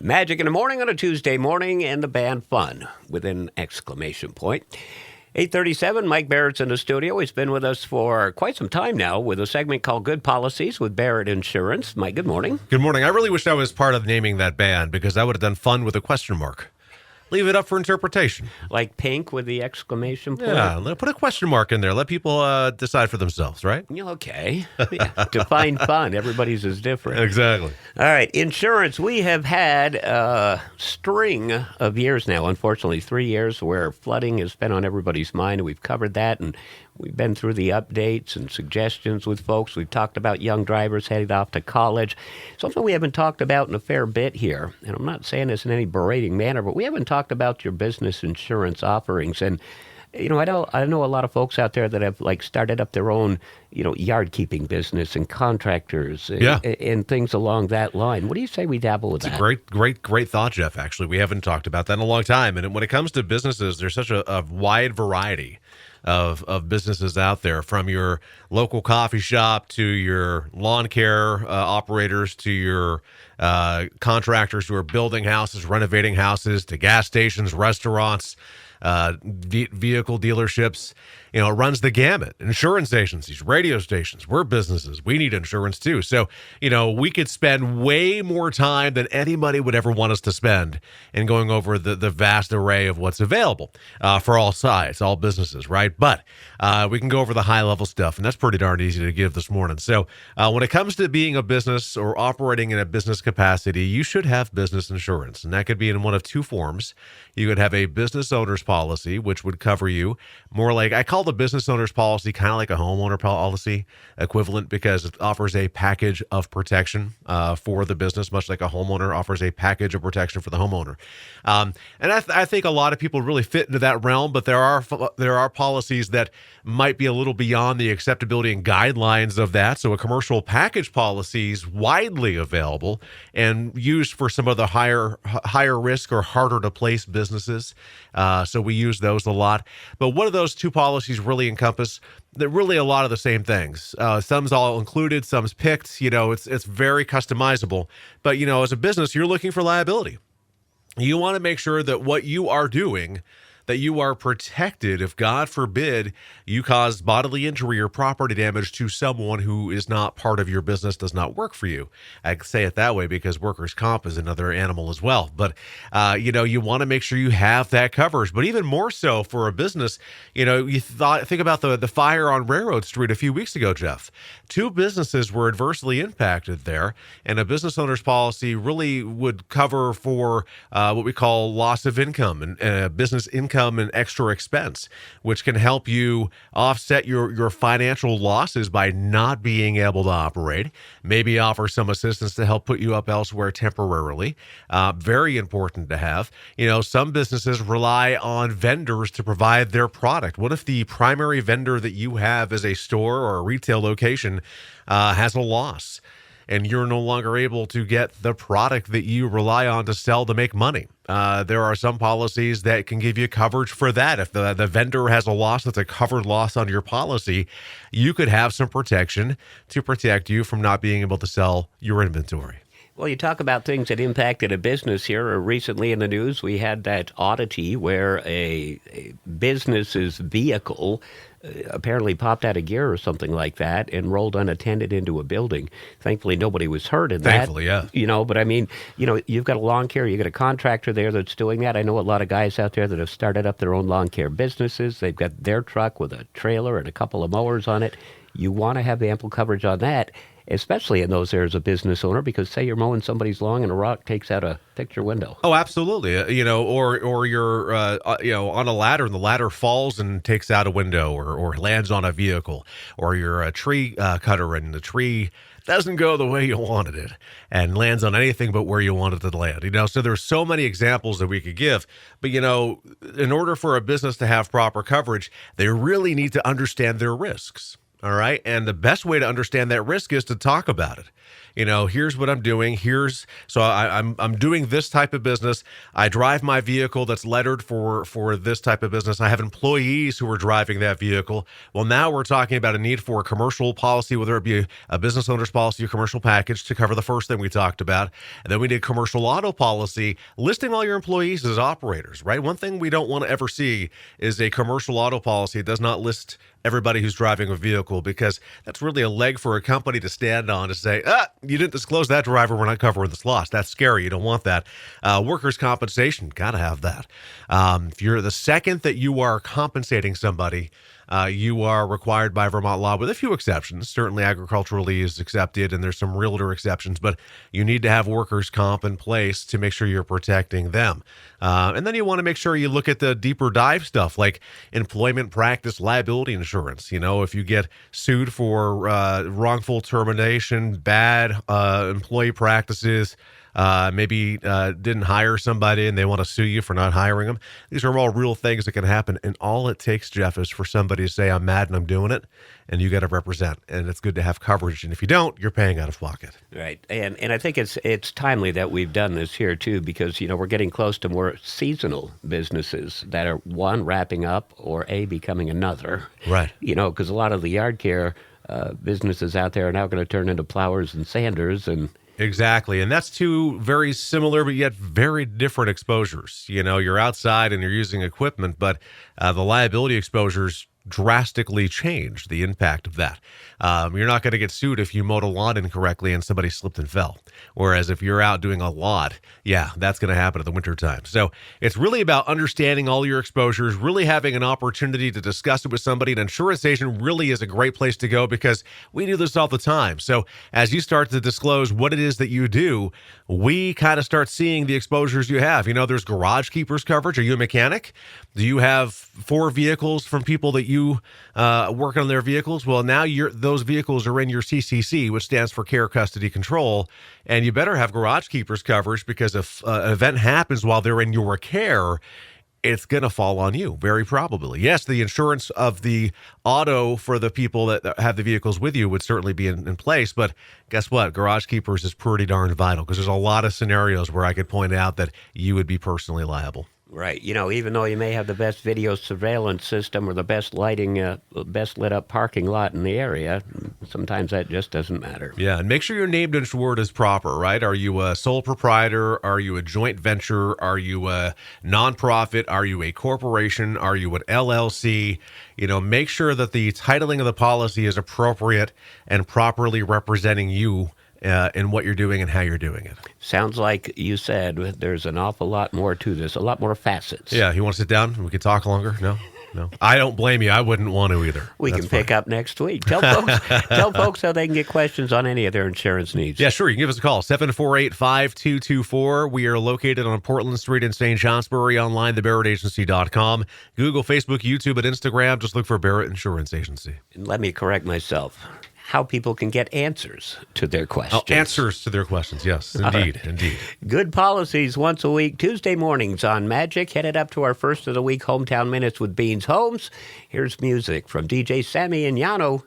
Magic in the Morning on a Tuesday morning, and the band Fun with an exclamation point. 8:37, Mike Barrett's in the studio. He's been with us for quite some time now with a segment called Good Policies with Barrett Insurance. Mike, good morning. Good morning. I really wish I was part of naming that band because I would have done Fun with a question mark. Leave it up for interpretation. Like Pink with the exclamation point? Yeah, put a question mark in there. Let people decide for themselves, right? Yeah, okay. Yeah. Define fun. Everybody's is different. Exactly. All right. Insurance. We have had a string of years now, unfortunately, 3 years where flooding has been on everybody's mind. We've covered that, and we've been through the updates and suggestions with folks. We've talked about young drivers headed off to college. Something we haven't talked about in a fair bit here, and I'm not saying this in any berating manner, but we haven't talked about your business insurance offerings. And you know, I know a lot of folks out there that have started up their own, yard keeping business and contractors and things along that line. What do you say we dabble with that? It's a great thought, Jeff, actually. We haven't talked about that in a long time. And when it comes to businesses, there's such a wide variety of businesses out there, from your local coffee shop to your lawn care operators to your contractors who are building houses, renovating houses, to gas stations, restaurants, vehicle dealerships. It runs the gamut. Insurance agencies, radio stations, we're businesses. We need insurance too. So, we could spend way more time than anybody would ever want us to spend in going over the vast array of what's available for all sides, all businesses, right? But we can go over the high-level stuff, and that's pretty darn easy to give this morning. So when it comes to being a business or operating in a business capacity, you should have business insurance, and that could be in one of two forms. You could have a business owner's policy, which would cover you more like, I call the business owner's policy kind of like a homeowner policy equivalent, because it offers a package of protection for the business, much like a homeowner offers a package of protection for the homeowner. And I think a lot of people really fit into that realm, but there are policies that might be a little beyond the acceptability and guidelines of that. So a commercial package policy is widely available and used for some of the higher risk or harder to place businesses. So we use those a lot. But what do those two policies really encompass? They're really a lot of the same things. Some's all included, some's picked. It's very customizable. But as a business, you're looking for liability. You want to make sure that what you are doing, that you are protected if, God forbid, you cause bodily injury or property damage to someone who is not part of your business, does not work for you. I can say it that way because workers' comp is another animal as well. But, you want to make sure you have that coverage. But even more so for a business, think about the fire on Railroad Street a few weeks ago, Jeff. Two businesses were adversely impacted there, and a business owner's policy really would cover for what we call loss of income and business income and extra expense, which can help you offset your financial losses by not being able to operate, maybe offer some assistance to help put you up elsewhere temporarily. Very important to have. Some businesses rely on vendors to provide their product. What if the primary vendor that you have as a store or a retail location has a loss, and you're no longer able to get the product that you rely on to sell to make money? There are some policies that can give you coverage for that. If the vendor has a loss that's a covered loss on your policy, you could have some protection to protect you from not being able to sell your inventory. Well, you talk about things that impacted a business here. Recently in the news, we had that oddity where a business's vehicle apparently popped out of gear or something like that and rolled unattended into a building. Thankfully, nobody was hurt in that. Thankfully, yeah. But I mean, you've got a lawn care, you've got a contractor there that's doing that. I know a lot of guys out there that have started up their own lawn care businesses. They've got their truck with a trailer and a couple of mowers on it. You want to have ample coverage on that, especially in those areas as a business owner, because say you're mowing somebody's lawn and a rock takes out a picture window. Oh, absolutely. Or you're on a ladder and the ladder falls and takes out a window or lands on a vehicle, or you're a tree cutter and the tree doesn't go the way you wanted it and lands on anything but where you wanted it to land. So there's so many examples that we could give. But, in order for a business to have proper coverage, they really need to understand their risks. All right. And the best way to understand that risk is to talk about it. Here's what I'm doing. I'm doing this type of business. I drive my vehicle that's lettered for this type of business. I have employees who are driving that vehicle. Well, now we're talking about a need for a commercial policy, whether it be a business owner's policy or commercial package to cover the first thing we talked about. And then we need commercial auto policy listing all your employees as operators, right? One thing we don't want to ever see is a commercial auto policy that does not list everybody who's driving a vehicle, because that's really a leg for a company to stand on to say, you didn't disclose that driver, we're not covering this loss. That's scary. You don't want that. Workers' compensation, got to have that. If you're the second that you are compensating somebody, you are required by Vermont law, with a few exceptions. Certainly agriculturally is accepted, and there's some realtor exceptions, but you need to have workers' comp in place to make sure you're protecting them. And then you want to make sure you look at the deeper dive stuff like employment practice liability insurance. If you get sued for wrongful termination, bad employee practices, maybe didn't hire somebody and they want to sue you for not hiring them. These are all real things that can happen. And all it takes, Jeff, is for somebody to say, I'm mad and I'm doing it. And you got to represent. And it's good to have coverage. And if you don't, you're paying out of pocket. Right. And I think it's timely that we've done this here, too, because, we're getting close to more seasonal businesses that are, one, wrapping up, or A, becoming another. Right. Because a lot of the yard care businesses out there are now going to turn into plowers and sanders and... Exactly. And that's two very similar but yet very different exposures. You're outside and you're using equipment, but the liability exposures drastically change the impact of that. You're not going to get sued if you mowed a lawn incorrectly and somebody slipped and fell. Whereas if you're out doing a lot, that's going to happen in the wintertime. So it's really about understanding all your exposures, really having an opportunity to discuss it with somebody. An insurance agent really is a great place to go, because we do this all the time. So as you start to disclose what it is that you do, we kind of start seeing the exposures you have. There's garage keepers coverage. Are you a mechanic? Do you have 4 vehicles from people that you work on their vehicles? Well, now those vehicles are in your CCC, which stands for Care, Custody, Control, and you better have garage keepers coverage, because if an event happens while they're in your care, it's going to fall on you, very probably. Yes, the insurance of the auto for the people that have the vehicles with you would certainly be in place, but guess what? Garage keepers is pretty darn vital, because there's a lot of scenarios where I could point out that you would be personally liable. Right. Even though you may have the best video surveillance system or the best lighting, best lit up parking lot in the area, sometimes that just doesn't matter. Yeah. And make sure your named insured is proper, right? Are you a sole proprietor? Are you a joint venture? Are you a nonprofit? Are you a corporation? Are you an LLC? Make sure that the titling of the policy is appropriate and properly representing you in what you're doing and how you're doing it. Sounds like you said there's an awful lot more to this, a lot more facets. Yeah, you want to sit down? We can talk longer? No. I don't blame you. I wouldn't want to either. We can pick up next week. Tell folks how they can get questions on any of their insurance needs. Yeah, sure. You can give us a call, 748-5224. We are located on Portland Street in St. Johnsbury, online, thebarrettagency.com. Google, Facebook, YouTube, and Instagram. Just look for Barrett Insurance Agency. And let me correct myself. How people can get answers to their questions. Oh, answers to their questions, yes, indeed, indeed. Good policies once a week, Tuesday mornings on Magic. Headed up to our first of the week Hometown Minutes with Beans Homes. Here's music from DJ Sammy and Yano.